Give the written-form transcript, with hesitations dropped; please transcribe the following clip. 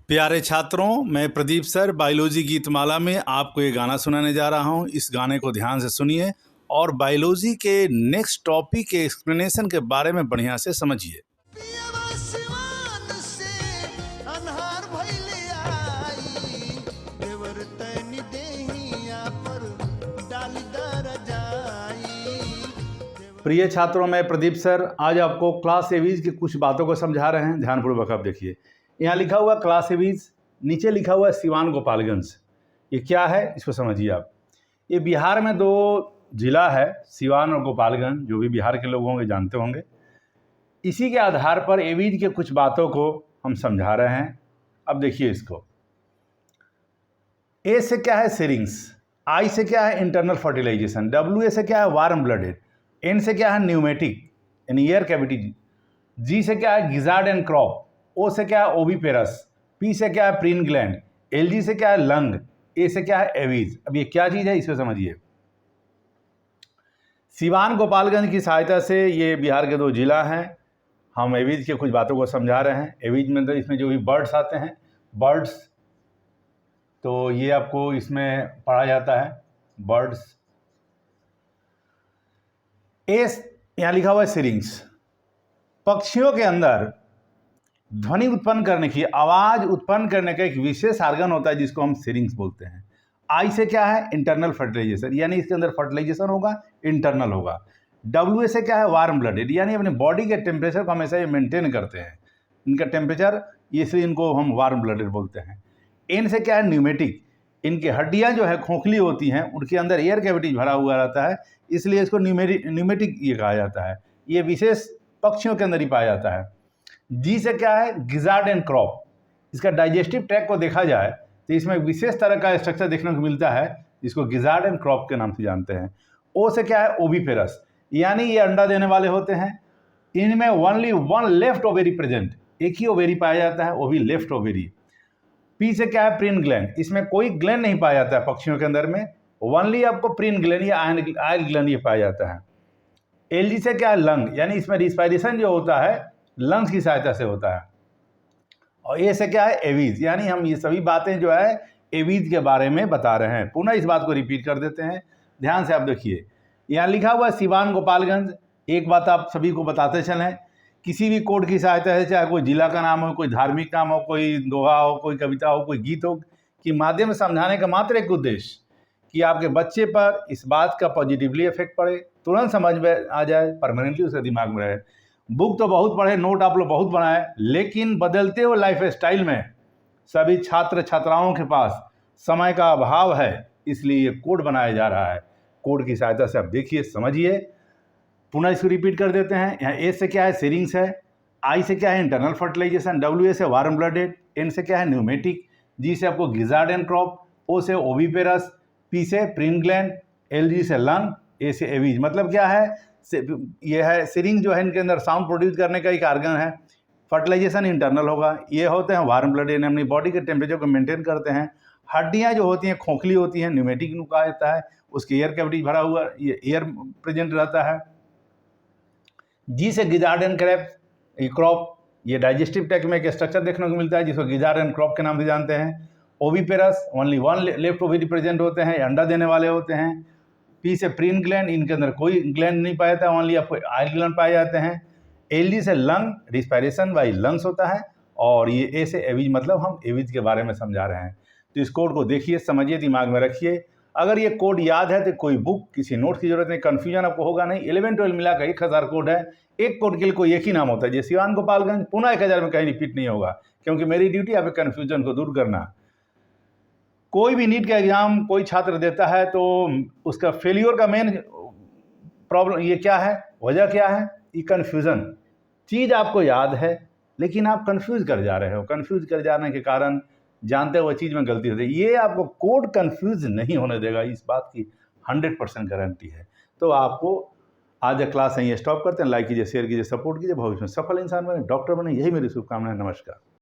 प्यारे छात्रों, मैं प्रदीप सर बायोलॉजी गीतमाला में आपको ये गाना सुनाने जा रहा हूँ। इस गाने को ध्यान से सुनिए और बायोलॉजी के नेक्स्ट टॉपिक के एक्सप्लेनेशन के बारे में बढ़िया से समझिए। प्रिय छात्रों, मैं प्रदीप सर आज आपको क्लास एवीज की कुछ बातों को समझा रहे हैं। ध्यानपूर्वक आप देखिए। यहाँ लिखा हुआ क्लास एवीज, नीचे लिखा हुआ सिवान गोपालगंज। ये क्या है, इसको समझिए आप। ये बिहार में दो जिला है, सिवान और गोपालगंज। जो भी बिहार के लोग होंगे जानते होंगे। इसी के आधार पर एवीज के कुछ बातों को हम समझा रहे हैं। अब देखिए इसको। ए से क्या है, सिरिंग्स। आई से क्या है, इंटरनल फर्टिलाइजेशन। डब्ल्यू ए से क्या है, वार्म ब्लडेड। एन से क्या है, न्यूमेटिक यानी एयर कैविटी। जी से क्या है, गिजार्ड एंड क्रॉप। ओ से क्या है, ओविपेरस। पी से क्या है, प्रीन ग्लैंड। एल जी से क्या है, लंग। ए से क्या है, एवीज। अब ये क्या चीज़ है, इसको समझिए। सिवान गोपालगंज की सहायता से, ये बिहार के दो जिला हैं, हम एवीज के कुछ बातों को समझा रहे हैं। एवीज में तो इसमें जो भी बर्ड्स आते हैं, बर्ड्स, तो ये आपको इसमें पढ़ा जाता है, बर्ड्स। एस यहाँ लिखा हुआ है, सिरिंग्स। पक्षियों के अंदर ध्वनि उत्पन्न करने की, आवाज उत्पन्न करने का एक विशेष आर्गन होता है जिसको हम सिरिंग्स बोलते हैं। आई से क्या है, इंटरनल फर्टिलाइजेशन, यानी इसके अंदर फर्टिलाइजेशन होगा, इंटरनल होगा। डब्ल्यू से क्या है, वार्म ब्लडेड, यानी अपने बॉडी के टेम्परेचर को हमेशा ये मेंटेन करते हैं, इनका टेम्परेचर, इसलिए इनको हम वार्म ब्लडेड बोलते हैं। एन से क्या है, न्यूमेटिक, इनकी हड्डियां जो है खोखली होती हैं, उनके अंदर एयर कैविटी भरा हुआ रहता है, इसलिए इसको न्यूमेटिक ये कहा जाता है। ये विशेष पक्षियों के अंदर ही पाया जाता है। जी से क्या है, गिजार्ड एंड क्रॉप। इसका डाइजेस्टिव ट्रैक्ट को देखा जाए तो इसमें विशेष तरह का स्ट्रक्चर देखने को मिलता है, जिसको गिजार्ड एंड क्रॉप के नाम से जानते हैं। ओ से क्या है, ओविपेरस, यानी ये अंडा देने वाले होते हैं। इनमें only one left ovary present, एक ही ओवेरी पाया जाता है, वो भी लेफ्ट ओवेरी। पी से क्या है, प्रीन ग्लैंड, इसमें कोई ग्लैंड नहीं पाया जाता है पक्षियों के अंदर में, ओनली आपको प्रीन ग्लैंड या आयल ग्लैंड ये पाया जाता है। एल जी से क्या है, लंग, यानी इसमें रिस्पायरेशन जो होता है लंग्स की सहायता से होता है। और ए से क्या है, एवीज, यानी हम ये सभी बातें जो है एवीज के बारे में बता रहे हैं। पुनः इस बात को रिपीट कर देते हैं, ध्यान से आप देखिए। यहाँ लिखा हुआ है सिवान गोपालगंज। एक बात आप सभी को बताते चलें, किसी भी कोड की सहायता से, चाहे कोई जिला का नाम हो, कोई धार्मिक नाम हो, कोई दोहा हो, कोई कविता हो, कोई गीत हो, कि माध्यम से समझाने का मात्र एक उद्देश्य कि आपके बच्चे पर इस बात का पॉजिटिवली इफेक्ट पड़े, तुरंत समझ में आ जाए, परमानेंटली उसके दिमाग में रहे। बुक तो बहुत पढ़े, नोट आप लोग बहुत बनाए, लेकिन बदलते हुए लाइफ स्टाइल में सभी छात्र छात्राओं के पास समय का अभाव है, इसलिए ये कोड बनाया जा रहा है। कोड की सहायता से आप देखिए, समझिए। पुनः इसको रिपीट कर देते हैं। यहाँ ए से क्या है, सिरिंग्स है। आई से क्या है, इंटरनल फर्टिलाइजेशन। डब्ल्यू ए से वार्म ब्लडेड। एन से क्या है, न्यूमेटिक। जी से आपको गिजार्ड एंड क्रॉप। ओ से ओविपेरस। पी से प्रीन ग्लैंड। एल जी से लंग। ए से एवीज। मतलब क्या है, ये है सिरिंग जो है, इनके अंदर साउंड प्रोड्यूस करने का एक आर्गन है। फर्टिलाइजेशन इंटरनल होगा। ये होते हैं वार्म ब्लडेड, अपनी बॉडी के टेम्परेचर को मेंटेन करते हैं। हड्डियां जो होती हैं खोखली होती हैं, न्यूमेटिक कहा जाता है, उसके एयर कैविटी भरा हुआ, ये एयर प्रेजेंट रहता है। जी से गिजार्ड एंड क्रॉप, ये डाइजेस्टिव ट्रैक्ट में एक स्ट्रक्चर देखने को मिलता है, जिसको गिजार्ड एंड क्रॉप के नाम से जानते हैं। Oviparous, only one left ovary present होते हैं, अंडा देने वाले होते हैं। पी से प्रीन ग्लैंड, इनके अंदर कोई ग्लैंड नहीं पाया जाता, ओनली आपको आयल ग्लैंड पाए जाते हैं। एल जी से लंग, रिस्पायरेशन बाई लंग्स होता है। और ये ए से एवीज, मतलब हम एवीज के बारे में समझा रहे हैं। तो इस कोड को देखिए, समझिए, दिमाग में रखिए। अगर ये कोड याद है तो कोई बुक, किसी नोट की जरूरत नहीं, कन्फ्यूजन आपको होगा नहीं। 11-12 मिलाकर 1000 कोड है, एक कोड के लिए कोई एक ही नाम होता है, जैसे सिवान गोपालगंज। पुनः 1000 में कहीं रिपीट नहीं होगा, क्योंकि मेरी ड्यूटी यहाँ पे कन्फ्यूजन को दूर करना। कोई भी नीट का एग्जाम कोई छात्र देता है तो उसका फेलियर का मेन प्रॉब्लम ये क्या है, वजह क्या है, ये कन्फ्यूज़न। चीज़ आपको याद है, लेकिन आप कंफ्यूज कर जा रहे हो। कंफ्यूज कर जाने के कारण जानते हुए चीज़ में गलती होती है। ये आपको कोड कंफ्यूज नहीं होने देगा, इस बात की 100% गारंटी है। तो आपको आज क्लास यहीं स्टॉप करते हैं। लाइक कीजिए, शेयर कीजिए, सपोर्ट कीजिए। भविष्य में सफल इंसान बने, डॉक्टर बने, यही मेरी शुभकामनाएं। नमस्कार।